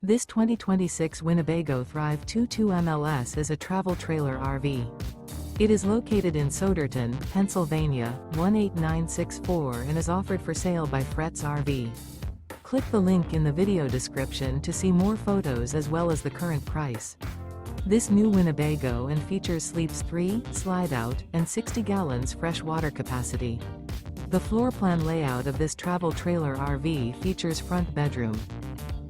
This 2026 Winnebago Thrive 22 MLS is a travel trailer RV. It is located in Souderton, Pennsylvania, 18964 and is offered for sale by Fretz RV. Click the link in the video description to see more photos as well as the current price. This new Winnebago and features sleeps 3, slide-out, and 60 gallons fresh water capacity. The floor plan layout of this travel trailer RV features front bedroom.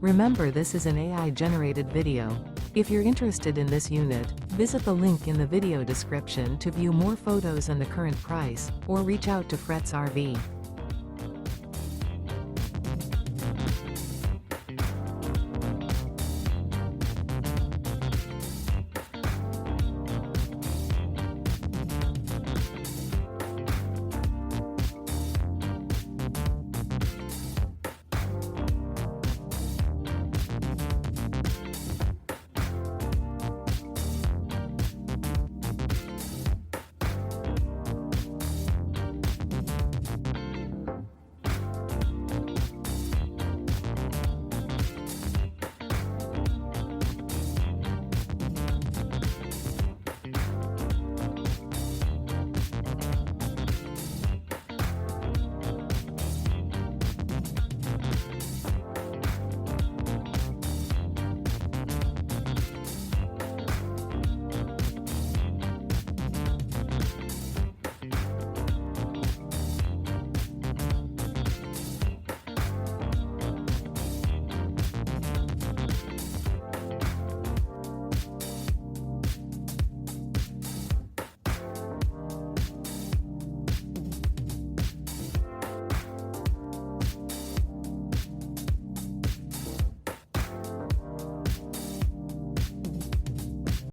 Remember, this is an AI-generated video. If you're interested in this unit, visit the link in the video description to view more photos and the current price, or reach out to Fretz RV.